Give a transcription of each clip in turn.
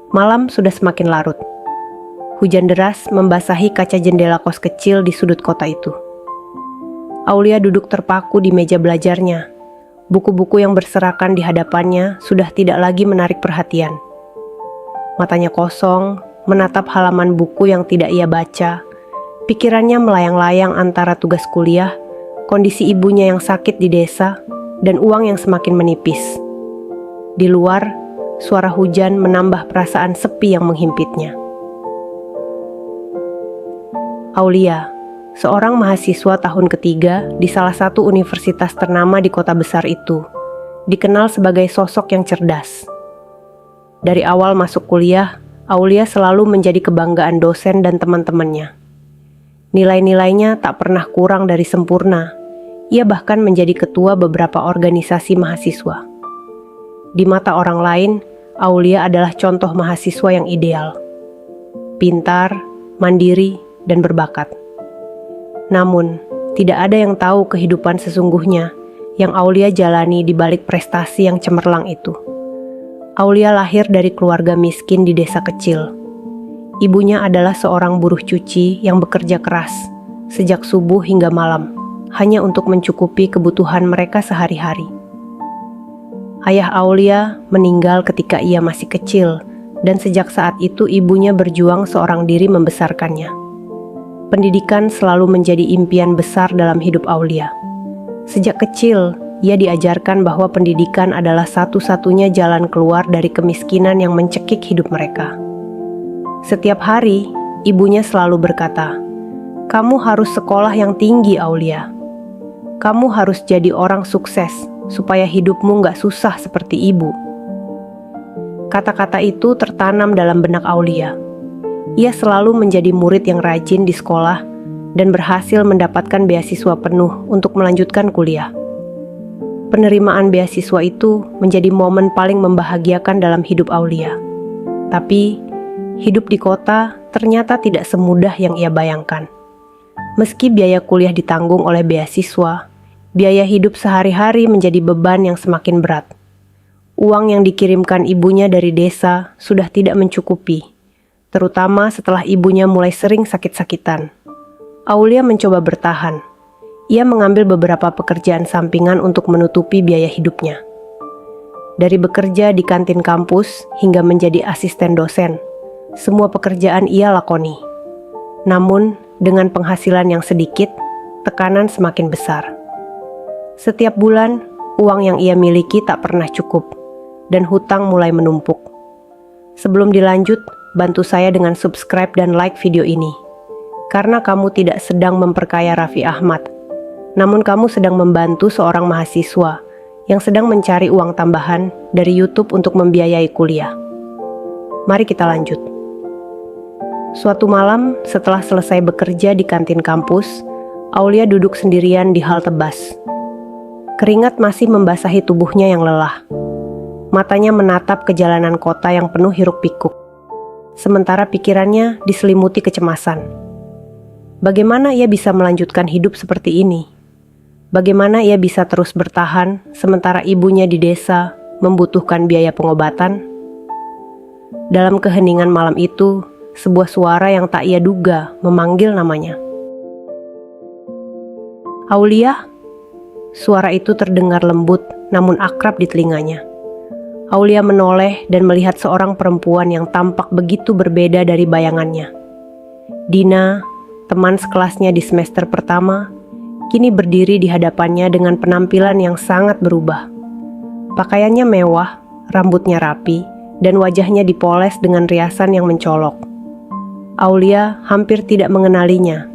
Malam sudah semakin larut. Hujan deras membasahi kaca jendela kos kecil di sudut kota itu. Aulia duduk terpaku di meja belajarnya. Buku-buku yang berserakan di hadapannya sudah tidak lagi menarik perhatian. Matanya kosong, menatap halaman buku yang tidak ia baca. Pikirannya melayang-layang antara tugas kuliah, kondisi ibunya yang sakit di desa, dan uang yang semakin menipis. Di luar, suara hujan menambah perasaan sepi yang menghimpitnya. Aulia, seorang mahasiswa tahun ketiga di salah satu universitas ternama di kota besar itu, dikenal sebagai sosok yang cerdas. Dari awal masuk kuliah, Aulia selalu menjadi kebanggaan dosen dan teman-temannya. Nilai-nilainya tak pernah kurang dari sempurna. Ia bahkan menjadi ketua beberapa organisasi mahasiswa. Di mata orang lain, Aulia adalah contoh mahasiswa yang ideal. Pintar, mandiri, dan berbakat. Namun, tidak ada yang tahu kehidupan sesungguhnya yang Aulia jalani di balik prestasi yang cemerlang itu. Aulia lahir dari keluarga miskin di desa kecil. Ibunya adalah seorang buruh cuci yang bekerja keras, sejak subuh hingga malam, hanya untuk mencukupi kebutuhan mereka sehari-hari. Ayah Aulia meninggal ketika ia masih kecil, dan sejak saat itu ibunya berjuang seorang diri membesarkannya. Pendidikan selalu menjadi impian besar dalam hidup Aulia. Sejak kecil, ia diajarkan bahwa pendidikan adalah satu-satunya jalan keluar dari kemiskinan yang mencekik hidup mereka. Setiap hari, ibunya selalu berkata, "Kamu harus sekolah yang tinggi, Aulia. Kamu harus jadi orang sukses, supaya hidupmu gak susah seperti ibu." Kata-kata itu tertanam dalam benak Aulia. Ia selalu menjadi murid yang rajin di sekolah dan berhasil mendapatkan beasiswa penuh untuk melanjutkan kuliah. Penerimaan beasiswa itu menjadi momen paling membahagiakan dalam hidup Aulia. Tapi, hidup di kota ternyata tidak semudah yang ia bayangkan. Meski biaya kuliah ditanggung oleh beasiswa, biaya hidup sehari-hari menjadi beban yang semakin berat. Uang yang dikirimkan ibunya dari desa sudah tidak mencukupi, terutama setelah ibunya mulai sering sakit-sakitan. Aulia mencoba bertahan. Ia mengambil beberapa pekerjaan sampingan untuk menutupi biaya hidupnya. Dari bekerja di kantin kampus hingga menjadi asisten dosen, semua pekerjaan ia lakoni. Namun, dengan penghasilan yang sedikit, tekanan semakin besar. Setiap bulan, uang yang ia miliki tak pernah cukup, dan hutang mulai menumpuk. Sebelum dilanjut, bantu saya dengan subscribe dan like video ini. Karena kamu tidak sedang memperkaya Raffi Ahmad, namun kamu sedang membantu seorang mahasiswa yang sedang mencari uang tambahan dari YouTube untuk membiayai kuliah. Mari kita lanjut. Suatu malam, setelah selesai bekerja di kantin kampus, Aulia duduk sendirian di halte bus. Keringat masih membasahi tubuhnya yang lelah. Matanya menatap ke jalanan kota yang penuh hiruk-pikuk. Sementara pikirannya diselimuti kecemasan. Bagaimana ia bisa melanjutkan hidup seperti ini? Bagaimana ia bisa terus bertahan sementara ibunya di desa membutuhkan biaya pengobatan? Dalam keheningan malam itu, sebuah suara yang tak ia duga memanggil namanya. "Aulia?" Suara itu terdengar lembut namun akrab di telinganya. Aulia menoleh dan melihat seorang perempuan yang tampak begitu berbeda dari bayangannya. Dina, teman sekelasnya di semester pertama, kini berdiri di hadapannya dengan penampilan yang sangat berubah. Pakaiannya mewah, rambutnya rapi, dan wajahnya dipoles dengan riasan yang mencolok. Aulia hampir tidak mengenalinya.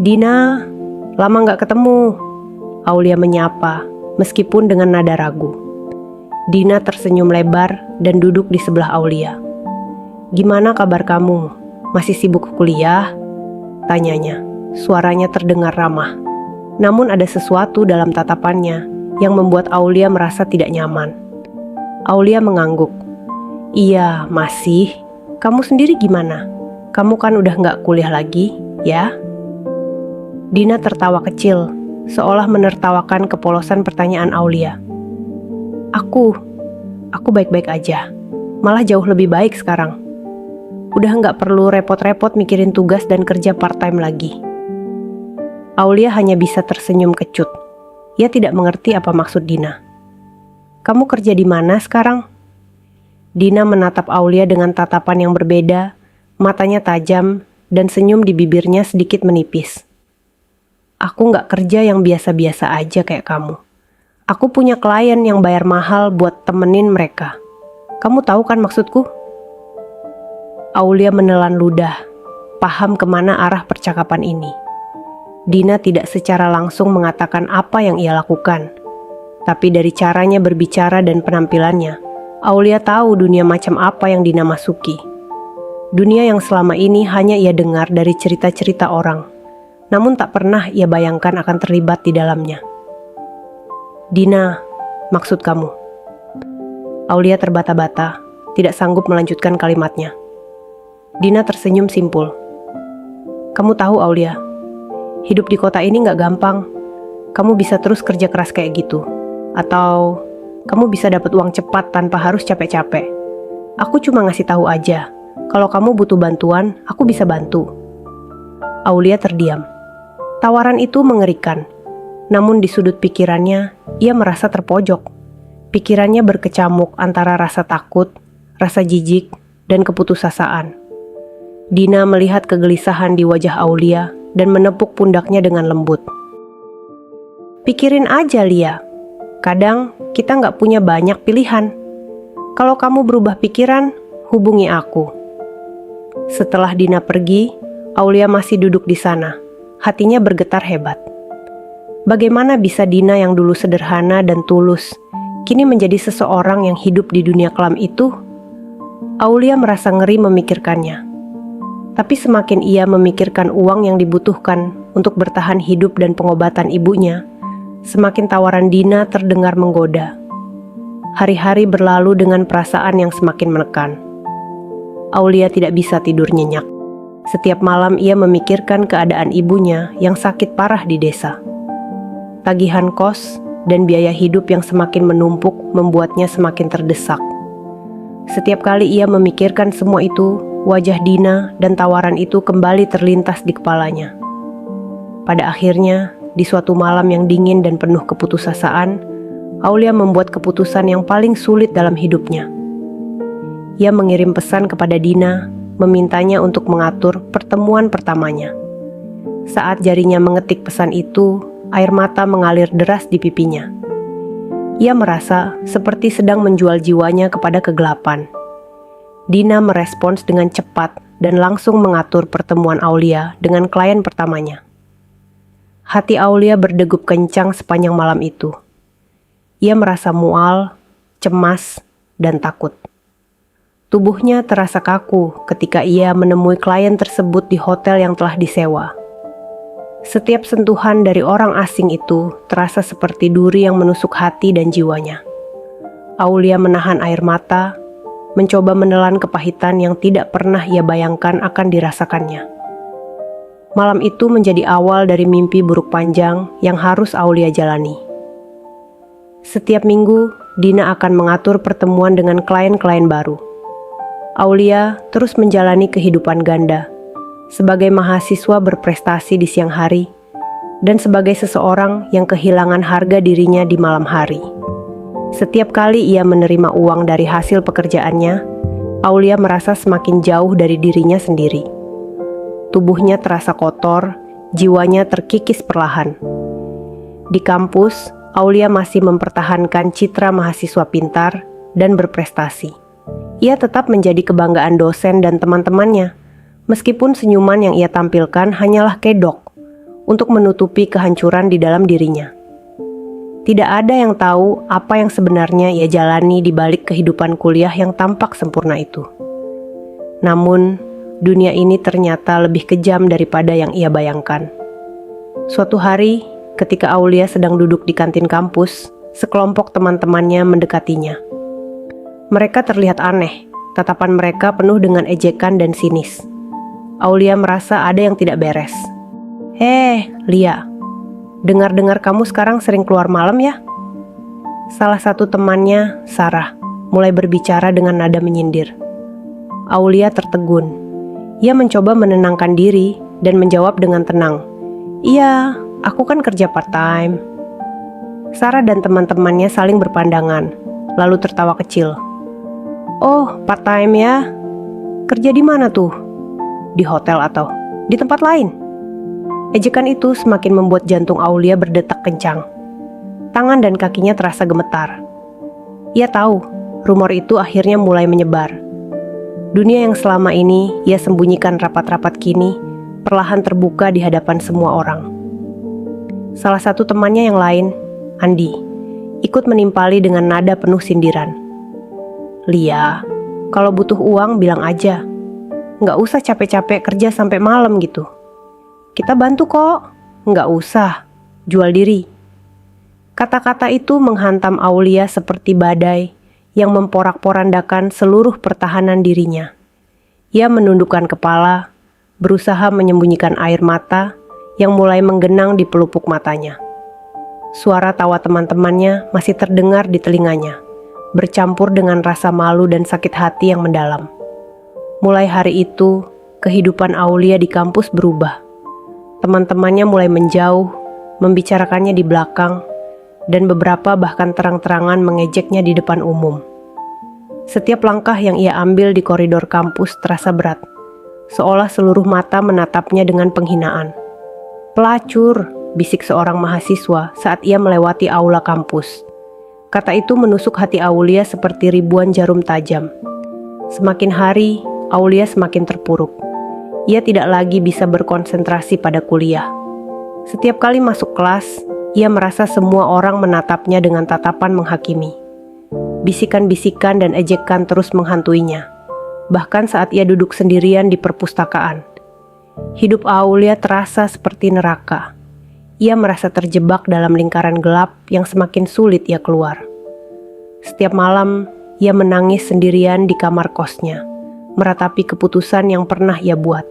"Dina, lama gak ketemu." Aulia menyapa, meskipun dengan nada ragu. Dina tersenyum lebar dan duduk di sebelah Aulia. "Gimana kabar kamu? Masih sibuk kuliah?" tanyanya. Suaranya terdengar ramah. Namun ada sesuatu dalam tatapannya yang membuat Aulia merasa tidak nyaman. Aulia mengangguk. "Iya, masih. Kamu sendiri gimana? Kamu kan udah gak kuliah lagi, ya?" Dina tertawa kecil, seolah menertawakan kepolosan pertanyaan Aulia. Aku baik-baik aja. Malah jauh lebih baik sekarang. Udah nggak perlu repot-repot mikirin tugas dan kerja part-time lagi. Aulia hanya bisa tersenyum kecut. Ia tidak mengerti apa maksud Dina. Kamu kerja di mana sekarang? Dina menatap Aulia dengan tatapan yang berbeda, matanya tajam, dan senyum di bibirnya sedikit menipis. Aku nggak kerja yang biasa-biasa aja kayak kamu. Aku punya klien yang bayar mahal buat temenin mereka. Kamu tahu kan maksudku? Aulia menelan ludah, paham kemana arah percakapan ini. Dina tidak secara langsung mengatakan apa yang ia lakukan. Tapi dari caranya berbicara dan penampilannya, Aulia tahu dunia macam apa yang Dina masuki. Dunia yang selama ini hanya ia dengar dari cerita-cerita orang, namun tak pernah ia bayangkan akan terlibat di dalamnya. Dina, maksud kamu? Aulia terbata-bata, tidak sanggup melanjutkan kalimatnya. Dina tersenyum simpul. Kamu tahu Aulia, hidup di kota ini gak gampang. Kamu bisa terus kerja keras kayak gitu. Atau kamu bisa dapat uang cepat tanpa harus capek-capek. Aku cuma ngasih tahu aja. Kalau kamu butuh bantuan, aku bisa bantu. Aulia terdiam. Tawaran itu mengerikan. Namun di sudut pikirannya, ia merasa terpojok. Pikirannya berkecamuk antara rasa takut, rasa jijik, dan keputusasaan. Dina melihat kegelisahan di wajah Aulia dan menepuk pundaknya dengan lembut. Pikirin aja, Lia. Kadang kita nggak punya banyak pilihan. Kalau kamu berubah pikiran, hubungi aku. Setelah Dina pergi, Aulia masih duduk di sana. Hatinya bergetar hebat. Bagaimana bisa Dina yang dulu sederhana dan tulus, kini menjadi seseorang yang hidup di dunia kelam itu? Aulia merasa ngeri memikirkannya. Tapi semakin ia memikirkan uang yang dibutuhkan untuk bertahan hidup dan pengobatan ibunya, semakin tawaran Dina terdengar menggoda. Hari-hari berlalu dengan perasaan yang semakin menekan. Aulia tidak bisa tidur nyenyak. Setiap malam ia memikirkan keadaan ibunya yang sakit parah di desa. Tagihan kos dan biaya hidup yang semakin menumpuk membuatnya semakin terdesak. Setiap kali ia memikirkan semua itu, wajah Dina dan tawaran itu kembali terlintas di kepalanya. Pada akhirnya, di suatu malam yang dingin dan penuh keputusasaan, Aulia membuat keputusan yang paling sulit dalam hidupnya. Ia mengirim pesan kepada Dina, memintanya untuk mengatur pertemuan pertamanya. Saat jarinya mengetik pesan itu, air mata mengalir deras di pipinya. Ia merasa seperti sedang menjual jiwanya kepada kegelapan. Dina merespons dengan cepat dan langsung mengatur pertemuan Aulia dengan klien pertamanya. Hati Aulia berdegup kencang sepanjang malam itu. Ia merasa mual, cemas, dan takut. Tubuhnya terasa kaku ketika ia menemui klien tersebut di hotel yang telah disewa. Setiap sentuhan dari orang asing itu terasa seperti duri yang menusuk hati dan jiwanya. Aulia menahan air mata, mencoba menelan kepahitan yang tidak pernah ia bayangkan akan dirasakannya. Malam itu menjadi awal dari mimpi buruk panjang yang harus Aulia jalani. Setiap minggu, Dina akan mengatur pertemuan dengan klien-klien baru. Aulia terus menjalani kehidupan ganda, sebagai mahasiswa berprestasi di siang hari, dan sebagai seseorang yang kehilangan harga dirinya di malam hari. Setiap kali ia menerima uang dari hasil pekerjaannya, Aulia merasa semakin jauh dari dirinya sendiri. Tubuhnya terasa kotor, jiwanya terkikis perlahan. Di kampus, Aulia masih mempertahankan citra mahasiswa pintar dan berprestasi. Ia tetap menjadi kebanggaan dosen dan teman-temannya, meskipun senyuman yang ia tampilkan hanyalah kedok untuk menutupi kehancuran di dalam dirinya. Tidak ada yang tahu apa yang sebenarnya ia jalani di balik kehidupan kuliah yang tampak sempurna itu. Namun, dunia ini ternyata lebih kejam daripada yang ia bayangkan. Suatu hari, ketika Aulia sedang duduk di kantin kampus, sekelompok teman-temannya mendekatinya. Mereka terlihat aneh, tatapan mereka penuh dengan ejekan dan sinis. Aulia merasa ada yang tidak beres. Lia, dengar-dengar kamu sekarang sering keluar malam ya? Salah satu temannya, Sarah, mulai berbicara dengan nada menyindir. Aulia tertegun. Ia mencoba menenangkan diri dan menjawab dengan tenang. "Iya, aku kan kerja part-time." Sarah dan teman-temannya saling berpandangan, lalu tertawa kecil. "Oh, part-time ya? Kerja di mana tuh? Di hotel atau di tempat lain?" Ejekan itu semakin membuat jantung Aulia berdetak kencang. Tangan dan kakinya terasa gemetar. Ia tahu, rumor itu akhirnya mulai menyebar. Dunia yang selama ini ia sembunyikan rapat-rapat kini perlahan terbuka di hadapan semua orang. Salah satu temannya yang lain, Andi, ikut menimpali dengan nada penuh sindiran. "Lia, kalau butuh uang bilang aja. Nggak usah capek-capek kerja sampai malam gitu. Kita bantu kok, nggak usah jual diri." Kata-kata itu menghantam Aulia seperti badai yang memporak-porandakan seluruh pertahanan dirinya. Ia menundukkan kepala, berusaha menyembunyikan air mata yang mulai menggenang di pelupuk matanya. Suara tawa teman-temannya masih terdengar di telinganya, bercampur dengan rasa malu dan sakit hati yang mendalam. Mulai hari itu, kehidupan Aulia di kampus berubah. Teman-temannya mulai menjauh, membicarakannya di belakang, dan beberapa bahkan terang-terangan mengejeknya di depan umum. Setiap langkah yang ia ambil di koridor kampus terasa berat, seolah seluruh mata menatapnya dengan penghinaan. "Pelacur," bisik seorang mahasiswa saat ia melewati aula kampus. Kata itu menusuk hati Aulia seperti ribuan jarum tajam. Semakin hari, Aulia semakin terpuruk. Ia tidak lagi bisa berkonsentrasi pada kuliah. Setiap kali masuk kelas, ia merasa semua orang menatapnya dengan tatapan menghakimi. Bisikan-bisikan dan ejekan terus menghantuinya, bahkan saat ia duduk sendirian di perpustakaan. Hidup Aulia terasa seperti neraka. Ia merasa terjebak dalam lingkaran gelap yang semakin sulit ia keluar. Setiap malam, ia menangis sendirian di kamar kosnya, meratapi keputusan yang pernah ia buat.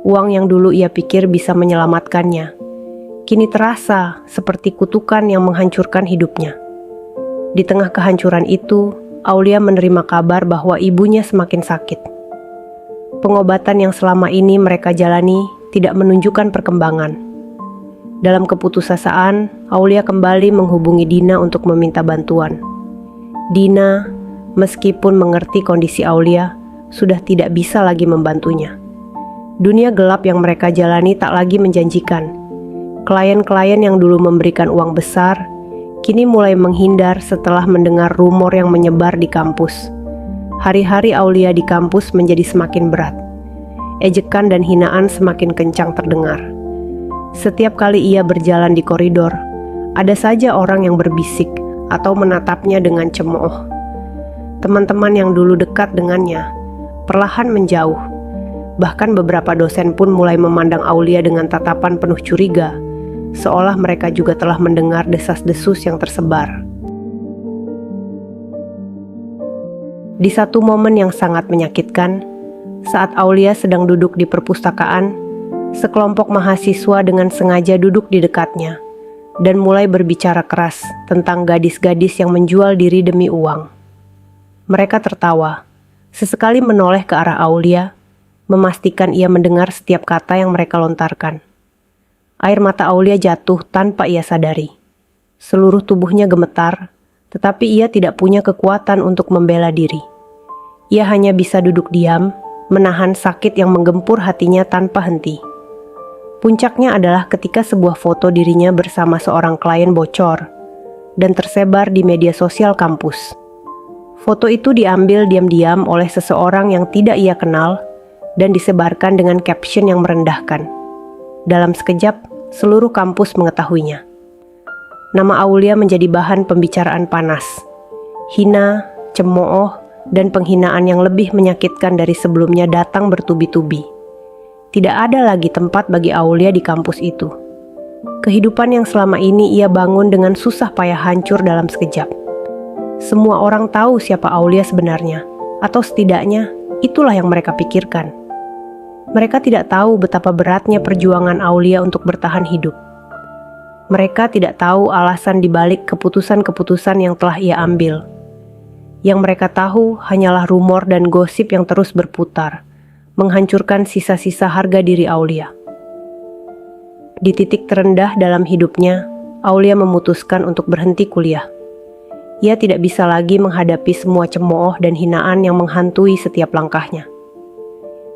Uang yang dulu ia pikir bisa menyelamatkannya, kini terasa seperti kutukan yang menghancurkan hidupnya. Di tengah kehancuran itu, Aulia menerima kabar bahwa ibunya semakin sakit. Pengobatan yang selama ini mereka jalani tidak menunjukkan perkembangan. Dalam keputusasaan, Aulia kembali menghubungi Dina untuk meminta bantuan. Dina, meskipun mengerti kondisi Aulia, sudah tidak bisa lagi membantunya. Dunia gelap yang mereka jalani tak lagi menjanjikan. Klien-klien yang dulu memberikan uang besar, kini mulai menghindar setelah mendengar rumor yang menyebar di kampus. Hari-hari Aulia di kampus menjadi semakin berat. Ejekan dan hinaan semakin kencang terdengar. Setiap kali ia berjalan di koridor, ada saja orang yang berbisik atau menatapnya dengan cemooh. Teman-teman yang dulu dekat dengannya perlahan menjauh. Bahkan beberapa dosen pun mulai memandang Aulia dengan tatapan penuh curiga, seolah mereka juga telah mendengar desas-desus yang tersebar. Di satu momen yang sangat menyakitkan, saat Aulia sedang duduk di perpustakaan, sekelompok mahasiswa dengan sengaja duduk di dekatnya dan mulai berbicara keras tentang gadis-gadis yang menjual diri demi uang. Mereka tertawa, sesekali menoleh ke arah Aulia, memastikan ia mendengar setiap kata yang mereka lontarkan. Air mata Aulia jatuh tanpa ia sadari. Seluruh tubuhnya gemetar, tetapi ia tidak punya kekuatan untuk membela diri. Ia hanya bisa duduk diam, menahan sakit yang menggempur hatinya tanpa henti. Puncaknya adalah ketika sebuah foto dirinya bersama seorang klien bocor dan tersebar di media sosial kampus. Foto itu diambil diam-diam oleh seseorang yang tidak ia kenal dan disebarkan dengan caption yang merendahkan. Dalam sekejap, seluruh kampus mengetahuinya. Nama Aulia menjadi bahan pembicaraan panas. Hina, cemooh, dan penghinaan yang lebih menyakitkan dari sebelumnya datang bertubi-tubi. Tidak ada lagi tempat bagi Aulia di kampus itu. Kehidupan yang selama ini ia bangun dengan susah payah hancur dalam sekejap. Semua orang tahu siapa Aulia sebenarnya, atau setidaknya itulah yang mereka pikirkan. Mereka tidak tahu betapa beratnya perjuangan Aulia untuk bertahan hidup. Mereka tidak tahu alasan dibalik keputusan-keputusan yang telah ia ambil. Yang mereka tahu hanyalah rumor dan gosip yang terus berputar, menghancurkan sisa-sisa harga diri Aulia. Di titik terendah dalam hidupnya, Aulia memutuskan untuk berhenti kuliah. Ia tidak bisa lagi menghadapi semua cemooh dan hinaan yang menghantui setiap langkahnya.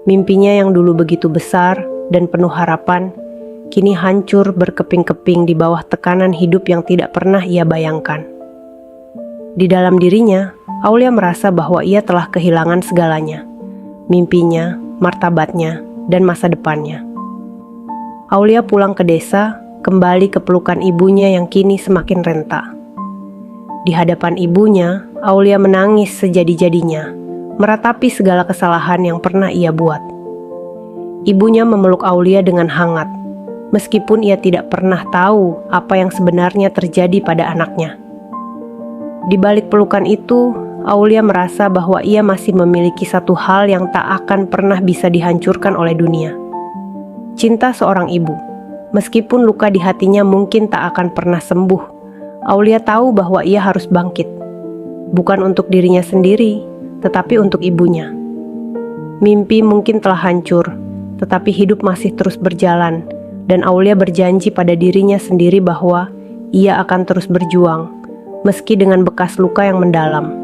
Mimpinya yang dulu begitu besar dan penuh harapan, kini hancur berkeping-keping di bawah tekanan hidup yang tidak pernah ia bayangkan. Di dalam dirinya, Aulia merasa bahwa ia telah kehilangan segalanya, mimpinya, martabatnya, dan masa depannya. Aulia pulang ke desa, kembali ke pelukan ibunya yang kini semakin renta. Di hadapan ibunya, Aulia menangis sejadi-jadinya, meratapi segala kesalahan yang pernah ia buat. Ibunya memeluk Aulia dengan hangat, meskipun ia tidak pernah tahu apa yang sebenarnya terjadi pada anaknya. Di balik pelukan itu, Aulia merasa bahwa ia masih memiliki satu hal yang tak akan pernah bisa dihancurkan oleh dunia. Cinta seorang ibu. Meskipun luka di hatinya mungkin tak akan pernah sembuh, Aulia tahu bahwa ia harus bangkit. Bukan untuk dirinya sendiri, tetapi untuk ibunya. Mimpi mungkin telah hancur, tetapi hidup masih terus berjalan, dan Aulia berjanji pada dirinya sendiri bahwa ia akan terus berjuang, meski dengan bekas luka yang mendalam.